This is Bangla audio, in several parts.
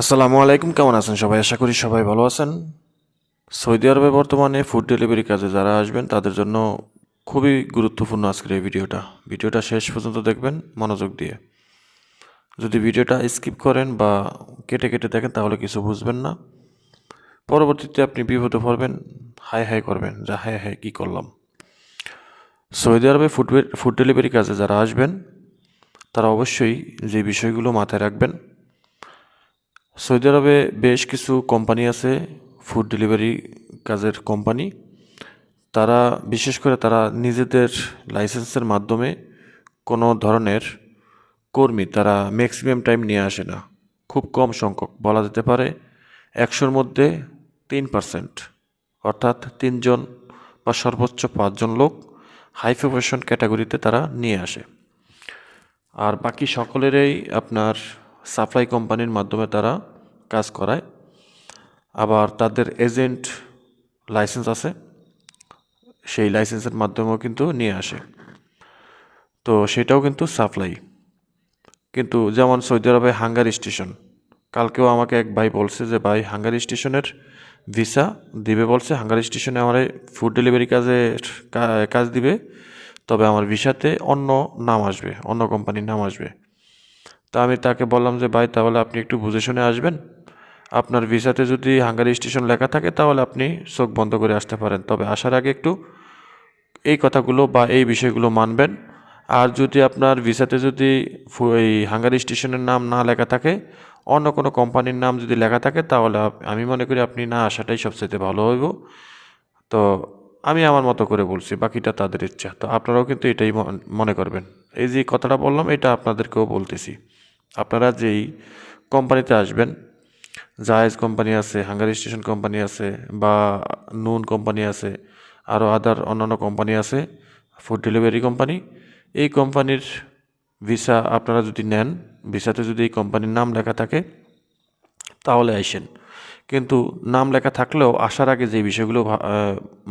আসসালামু আলাইকুম, কেমন আছেন সবাই? আশা করি সবাই ভালো আছেন। সৌদি আরবে বর্তমানে ফুড ডেলিভারি কাজে যারা আসবেন তাদের জন্য খুবই গুরুত্বপূর্ণ আজকের এই ভিডিওটা শেষ পর্যন্ত দেখবেন মনোযোগ দিয়ে। যদি ভিডিওটা স্কিপ করেন বা কেটে কেটে দেখেন তাহলে কিছু বুঝবেন না। পরবর্তীতে আপনি বিপদে পড়বেন, হাই হাই করবেন যা হাই হাই কী করলাম। সৌদি আরবে ফুড ডেলিভারি কাজে যারা আসবেন তারা অবশ্যই যে বিষয়গুলো মাথায় রাখবেন। সৌদি আরবে বেশ কিছু কোম্পানি আছে, ফুড ডেলিভারি কাজের কোম্পানি। তারা বিশেষ করে তারা নিজেদের লাইসেন্সের মাধ্যমে কোনো ধরনের কর্মী তারা ম্যাক্সিমাম টাইম নিয়ে আসে না। খুব কম সংখ্যক, বলা যেতে পারে 100-র মধ্যে 3%, অর্থাৎ 3 জন বা সর্বোচ্চ 5 জন লোক হাই প্রফেশন ক্যাটাগরিতে তারা নিয়ে আসে। আর বাকি সকলেরই আপনার সাপ্লাই কোম্পানির মাধ্যমে তারা কাজ করায়। আবার তাদের এজেন্ট লাইসেন্স আছে, সেই লাইসেন্সের মাধ্যমেও কিন্তু নিয়ে আসে। তো সেটাও কিন্তু সাপ্লাই। কিন্তু যেমন সৌদি আরবে হাঙ্গারি স্টেশন, কালকেও আমাকে এক ভাই বলছে যে ভাই হাঙ্গারি স্টেশনের ভিসা দিবে বলছে, হাঙ্গারি স্টেশনে আমার ফুড ডেলিভারি কাজ দিবে, তবে আমার ভিসাতে অন্য নাম আসবে, অন্য কোম্পানির নাম আসবে। তা আমি তাকে বললাম যে ভাই তাহলে আপনি একটু বুঝে শুনে আসবেন, আপনার ভিসাতে যদি হাঙ্গারি স্টেশন লেখা থাকে তাহলে আপনি চোখ বন্ধ করে আসতে পারেন, তবে আসার আগে একটু এই কথাগুলো বা এই বিষয়গুলো মানবেন। আর যদি আপনার ভিসাতে যদি এই হাঙ্গারি স্টেশনের নাম না লেখা থাকে, অন্য কোনো কোম্পানির নাম যদি লেখা থাকে, তাহলে আমি মনে করি আপনি না আসাটাই সবচেয়ে ভালো হইব। তো আমি আমার মতো করে বলছি, বাকিটা তাদের ইচ্ছা। তো আপনারাও কিন্তু এটাই মনে করবেন। এই যে কথাটা বললাম এটা আপনাদেরকেও বলতেছি। আপনারা যেই কোম্পানিতে আসবেন, জায়েজ কোম্পানি আছে, হাঙ্গারি স্টেশন কোম্পানি আছে, বা নুন কোম্পানি আছে, আরও অন্যান্য কোম্পানি আছে, ফুড ডেলিভারি কোম্পানি। এই কোম্পানির ভিসা আপনারা যদি নেন, ভিসাতে যদি এই কোম্পানির নাম লেখা থাকে তাহলে আইসেন। কিন্তু নাম লেখা থাকলেও আসার আগে যে বিষয়গুলো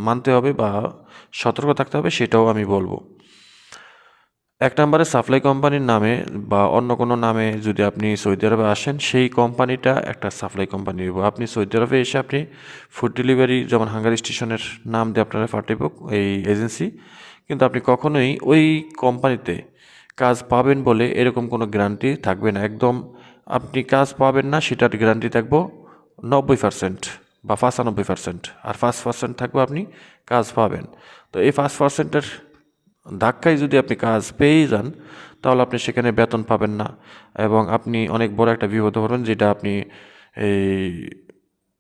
মানতে হবে বা সতর্ক থাকতে হবে সেটাও আমি বলবো। 1 নম্বরে সাপ্লাই কোম্পানির নামে বা অন্য কোনো নামে যদি আপনি সৌদি আরবে আসেন, সেই কোম্পানিটা একটা সাপ্লাই কোম্পানি হইব। আপনি সৌদি আরবে এসে আপনি ফুড ডেলিভারি যেমন হাঙ্গারি স্টেশনের নাম দিয়ে আপনারা পাঠাইব এই এজেন্সি, কিন্তু আপনি কখনোই ওই কোম্পানিতে কাজ পাবেন বলে এরকম কোনো গ্যারান্টি থাকবে না। একদম আপনি কাজ পাবেন না সেটার গ্যারান্টি থাকবো 90% বা 95%, আর 5% থাকবে আপনি কাজ পাবেন। তো এই 5%-এর ধাক্কায় যদি আপনি কাজ পেয়েই যান তাহলে আপনি সেখানে বেতন পাবেন না, এবং আপনি অনেক বড় একটা বিপদে পড়বেন, যেটা আপনি এই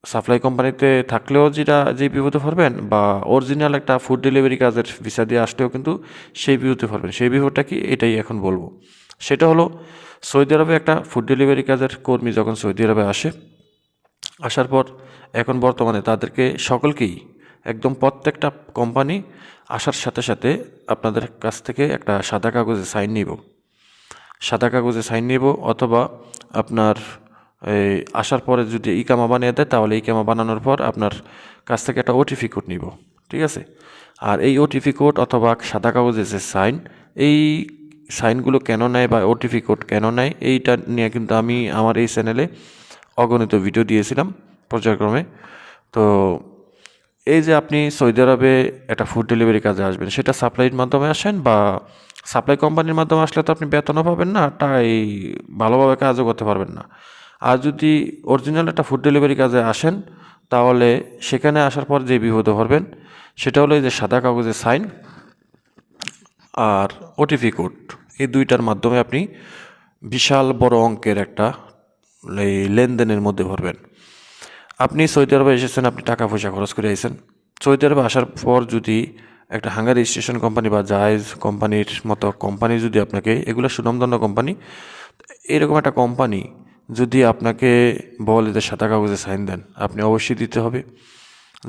সাপ্লাই কোম্পানিতে থাকলেও যে বিপদে পড়বেন, বা অরিজিনাল একটা ফুড ডেলিভারি কাজের ভিসা দিয়ে আসলেও কিন্তু সেই বিপদে পড়বেন। সেই বিপদটা কি, এটাই এখন বলবো। সেটা হলো, সৌদি আরবে একটা ফুড ডেলিভারি কাজের কর্মী যখন সৌদি আরবে আসে, আসার পর এখন বর্তমানে তাদেরকে সকলকেই একদম প্রত্যেকটা কোম্পানি আসার সাথে সাথে আপনাদের কাছ থেকে একটা সাদা কাগজে সাইন নিব, অথবা আপনার এই আসার পরে যদি ইকামা বানিয়ে দেয় তাহলে ইকামা বানানোর পর আপনার কাছ থেকে একটা ওটিপি কোড নিব, ঠিক আছে? আর এই ওটিপি কোড অথবা সাদা কাগজে যে সাইন, এই সাইনগুলো কেন নেয় বা ওটিপি কোড কেন নেয়, এইটা নিয়ে কিন্তু আমি আমার এই চ্যানেলে অগণিত ভিডিও দিয়েছিলাম পর্যায়ক্রমে। তো এই যে আপনি সৌদি আরবে একটা ফুড ডেলিভারি কাজে আসবেন, সেটা সাপ্লাইয়ের মাধ্যমে আসেন বা সাপ্লাই কোম্পানির মাধ্যমে আসলে তো আপনি বেতনও পাবেন না, তাই ভালোভাবে কাজও করতে পারবেন না। আর যদি অরিজিনাল একটা ফুড ডেলিভারি কাজে আসেন, তাহলে সেখানে আসার পর যে বিপদে পড়বেন সেটা হলো এই যে সাদা কাগজে সাইন আর ওটিপি কোড, এই দুইটার মাধ্যমে আপনি বিশাল বড় অঙ্কের একটা এই লেনদেনের মধ্যে পড়বেন। আপনি সৌদি আরবে এসেছেন, আপনি টাকা পয়সা খরচ করে আইছেন। সৌদি আরবে আসার পর যদি একটা হাঙ্গারি স্টেশন কোম্পানি বা জায়েজ কোম্পানির মতো কোম্পানি যদি আপনাকে, এগুলো সুনামধন্য কোম্পানি, এরকম একটা কোম্পানি যদি আপনাকে বলে যে সাদা কাগজে সাইন দেন, আপনি অবশ্যই দিতে হবে।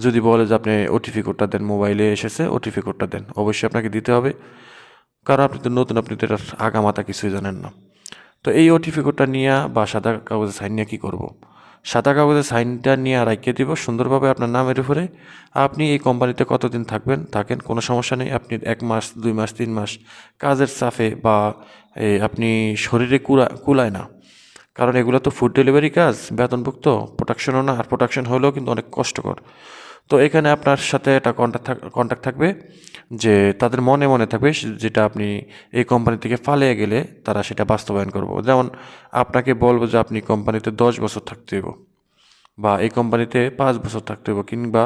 যদি বলে যে আপনি ওটিপি কোডটা দেন, মোবাইলে এসেছে ওটিপি কোডটা দেন, অবশ্যই আপনাকে দিতে হবে। কারণ আপনি তো নতুন, আপনি তো এটার আগামাথা কিছুই জানেন না। তো এই ওটিপি কোডটা নিয়ে বা সাদা কাগজে সাইন নিয়ে কী করব? সাদা কাগজে সাইনটা নিয়ে রাখিয়ে দিব সুন্দরভাবে আপনার নামের উপরে। আপনি এই কোম্পানিতে কতদিন থাকেন, কোনো সমস্যা নেই। আপনি 1 মাস, 2 মাস, 3 মাস কাজের চাপে বা আপনি শরীরে কুলায় না, কারণ এগুলো তো ফুড ডেলিভারি কাজ, বেতনভুক্ত, প্রোডাকশনও না, আর প্রোডাকশন হলেও কিন্তু অনেক কষ্টকর। তো এখানে আপনার সাথে একটা কন্ট্যাক্ট থাকবে, যে তাদের মনে মনে থাকবে যেটা আপনি এই কোম্পানি থেকে পালিয়ে গেলে তারা সেটা বাস্তবায়ন করবো। যেমন আপনাকে বলবো যে আপনি কোম্পানিতে 10 বছর থাকতে হবে, বা এই কোম্পানিতে 5 বছর থাকতে হবে, কিংবা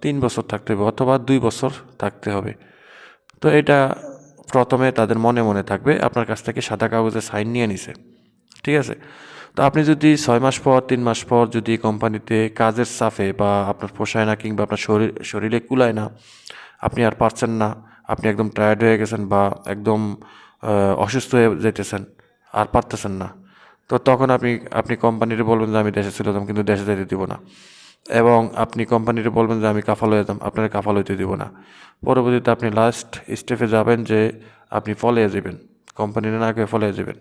3 বছর থাকতে হবে, অথবা 2 বছর থাকতে হবে। তো এটা প্রথমে তাদের মনে মনে থাকবে, আপনার কাছ থেকে সাদা কাগজে সাইন নিয়ে নিছে, ঠিক আছে। তো আপনি যদি 6 মাস পর, 3 মাস পর যদি কোম্পানিতে কাজের চাপে বা আপনার পোষায় না, কিংবা আপনার শরীরে কুলায় না, আপনি আর পারছেন না, আপনি একদম টায়ার্ড হয়ে গেছেন বা একদম অসুস্থ হয়ে যেতেছেন, আর পারতেছেন না, তো তখন আপনি কোম্পানিতে বলবেন যে আমি দেশে ছিল কিন্তু দেশে যেতে দিব না, এবং আপনি কোম্পানিতে বলবেন যে আমি কাফাল হয়ে যেতাম, আপনাকে কাফাল হইতে দিব না। পরবর্তীতে আপনি লাস্ট স্টেপে যাবেন যে আপনি ফলিয়ে যাবেন, কোম্পানির না গিয়ে ফলিয়ে যাবেন।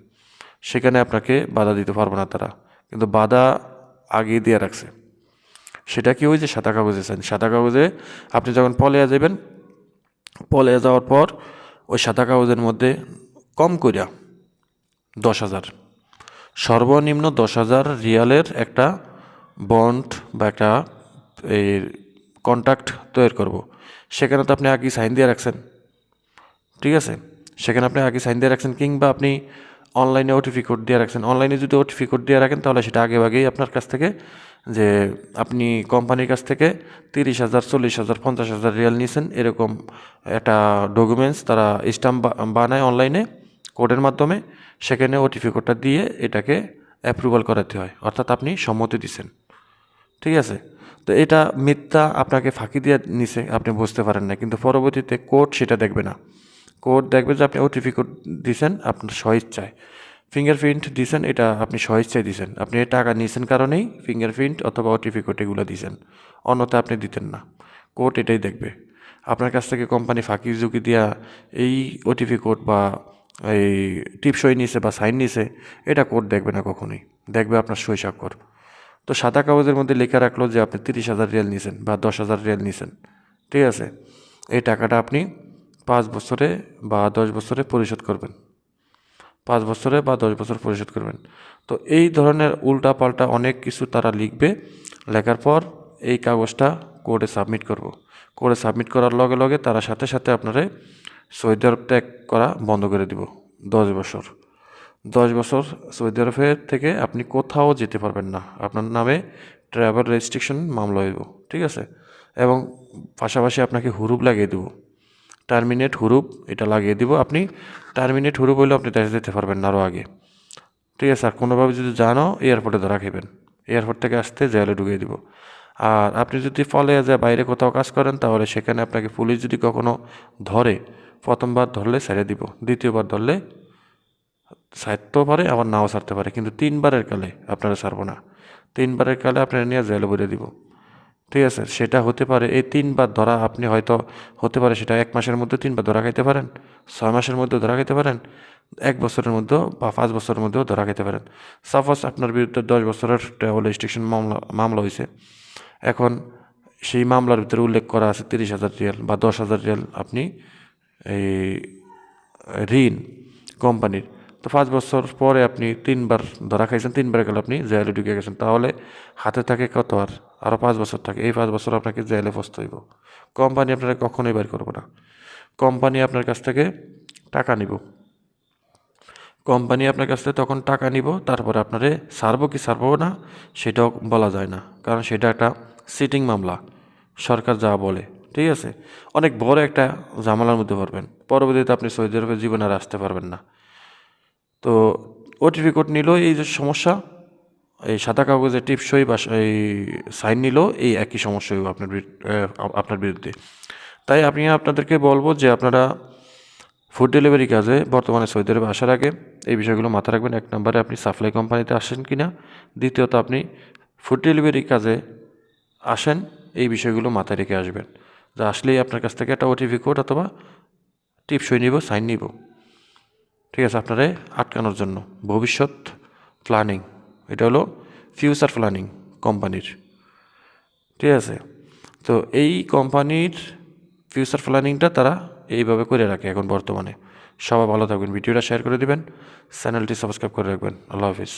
সেখানে আপনাকে বাধা দিতে পারবো না তারা, কিন্তু বাধা আগেই দিয়ে রাখছে। সেটা কি, ওই যে সাদা কাগজে চান, সাদা কাগজে আপনি যখন পলিয়া যাবেন, পলিয়া যাওয়ার পর ওই সাদা কাগজের মধ্যে কম করিয়া 10,000, সর্বনিম্ন 10,000 রিয়ালের একটা বন্ড বা একটা এই কন্ট্রাক্ট তৈরি করব। সেখানে তো আপনি আগে সাইন দিয়ে রাখছেন, ঠিক আছে। সেখানে আপনি আগে সাইন দিয়ে রাখছেন, কিংবা আপনি অনলাইনে ওটিপি কোড দিয়ে রাখছেন। অনলাইনে যদি ওটিপি কোড দিয়ে রাখেন তাহলে সেটা আগেই আপনার কাছ থেকে, যে আপনি কোম্পানির কাছ থেকে 30,000, 40,000, 50,000 রিয়াল নিয়েছেন, এরকম একটা ডকুমেন্টস তারা স্টাম্প বানায় অনলাইনে কোডের মাধ্যমে। সেখানে ওটিপি কোডটা দিয়ে এটাকে অ্যাপ্রুভাল করাতে হয়, অর্থাৎ আপনি সম্মতি দিচ্ছেন, ঠিক আছে। তো এটা মিথ্যা, আপনাকে ফাঁকি দিয়ে নিছে, আপনি বুঝতে পারেন না, কিন্তু পরবর্তীতে কোড সেটা দেখবে না। কোড দেখবে যে আপনি ওটিপি কোড দিয়েছেন আপনার স্বইচ্ছায়, ফিঙ্গারপ্রিন্ট দিয়েছেন, এটা আপনি স্বইচ্ছায় দিয়েছেন, আপনি টাকা নিয়েছেন কারণেই ফিঙ্গারপ্রিন্ট অথবা ওটিপি কোড এগুলো দিয়েছেন, অন্যথা আপনি দিতেন না। কোড এটাই দেখবে। আপনার কাছ থেকে কোম্পানি ফাঁকি ঝুঁকি দিয়া এই ওটিপি কোড বা এই টিপসই নিছে বা সাইন নিছে, এটা কোড দেখবে না কখনোই, দেখবে আপনার সই স্বাক্ষর। তো সাদা কাগজের মধ্যে লেখা রাখলো যে আপনি 30,000 রিয়াল নিয়েছেন বা 10,000 রিয়াল নিয়েছেন, ঠিক আছে। এই টাকাটা আপনি 5 বছরে বা 10 বছরে পরিশোধ করবেন, 5 বছরে বা 10 বছর পরিশোধ করবেন। তো এই ধরনের উল্টা পাল্টা অনেক কিছু তারা লিখবে, লেখার পর এই কাগজটা কোর্টে সাবমিট করব। কোর্টে সাবমিট করার লগে লগে তারা সাথে সাথে আপনারে সৌদি আরব ত্যাগ করা বন্ধ করে দিব। 10 বছর, 10 বছর সৌদি আরবের থেকে আপনি কোথাও যেতে পারবেন না, আপনার নামে ট্রাভেল রেস্ট্রিকশন মামলা হইব, ঠিক আছে। এবং পাশাপাশি আপনাকে হুরুপ লাগিয়ে দেবো, টার্মিনেট হুরুপ এটা লাগিয়ে দিব। আপনি টার্মিনেট হুরুপ হইলেও আপনি দেশে যেতে পারবেন না আরও আগে, ঠিক আছে। আর কোনোভাবে যদি জানো, এয়ারপোর্টে ধরা খাইবেন, এয়ারপোর্ট থেকে আসতে জেলে ঢুকিয়ে দিব। আর আপনি যদি ফলে যায় বাইরে কোথাও কাজ করেন, তাহলে সেখানে আপনাকে পুলিশ যদি কখনো ধরে, প্রথমবার ধরলে ছেড়ে দিব, দ্বিতীয়বার ধরলে ছাড়তেও পারে, আবার নাও ছাড়তে পারে, কিন্তু 3বারের কালে আপনারা ছাড়বো না। 3বারের কালে আপনারা নিয়ে জেলে ভরে দিব, ঠিক আছে। সেটা হতে পারে এই 3বার ধরা, আপনি হয়তো হতে পারে সেটা 1 মাসের মধ্যে 3বার ধরা খাইতে পারেন, 6 মাসের মধ্যে ধরা খাইতে পারেন, 1 বছরের মধ্যেও বা 5 বছরের মধ্যেও ধরা খাইতে পারেন। সাপোজ আপনার বিরুদ্ধে 10 বছরের ট্রাভেল রেস্ট্রিকশন মামলা হয়েছে, এখন সেই মামলার ভিতরে উল্লেখ করা আছে 30,000 রিয়াল বা 10,000 রিয়াল আপনি এই ঋণ কোম্পানির। তো 5 বছর পরে আপনি 3বার ধরা খাইছেন, 3বার গেলে আপনি জেলে ঢুকে গেছেন, তাহলে হাতে থাকে কত, আর আরও 5 বছর থাকে। এই 5 বছর আপনাকে জেলে ফসতে হইব, কোম্পানি আপনারা কখনোই বের করবো না। কোম্পানি আপনার কাছ থেকে টাকা নিব, কোম্পানি আপনার কাছ থেকে তখন টাকা নিব, তারপরে আপনারে ছাড়বো কি ছাড়বো না সেটাও বলা যায় না, কারণ সেটা একটা সিটিং মামলা, সরকার যা বলে, ঠিক আছে। অনেক বড় একটা ঝামেলার মধ্যে পড়বেন, পরবর্তীতে আপনি সৌদি আরবে জীবনে আর আসতে পারবেন না। তো ওটিপি কোড নিল, এই যে সমস্যা, এই সাদা কাগজে টিপসই বা এই সাইন নিল, এই একই সমস্যা হইব আপনার বিরুদ্ধে। তাই আমি আপনাদেরকে বলবো যে আপনারা ফুড ডেলিভারি কাজে বর্তমানে সৌদি আরবে আসার আগে এই বিষয়গুলো মাথায় রাখবেন। 1 নম্বরে আপনি সাপ্লাই কোম্পানিতে আসেন কি না, দ্বিতীয়ত আপনি ফুড ডেলিভারি কাজে আসেন, এই বিষয়গুলো মাথায় রেখে আসবেন। যা আসলেই আপনার কাছ থেকে একটা ওটিপি কোড অথবা টিপসই নিব, সাইন নিব, ঠিক আছে, আপনারে আটকানোর জন্য। ভবিষ্যৎ প্ল্যানিং, এটা হলো ফিউচার প্ল্যানিং কোম্পানির, ঠিক আছে। তো এই কোম্পানির ফিউচার প্ল্যানিংটা তারা এইভাবে করে রাখে এখন বর্তমানে। সবাই ভালো থাকবেন, ভিডিওটা শেয়ার করে দিবেন, চ্যানেলটি সাবস্ক্রাইব করে রাখবেন। আল্লাহ হাফিজ।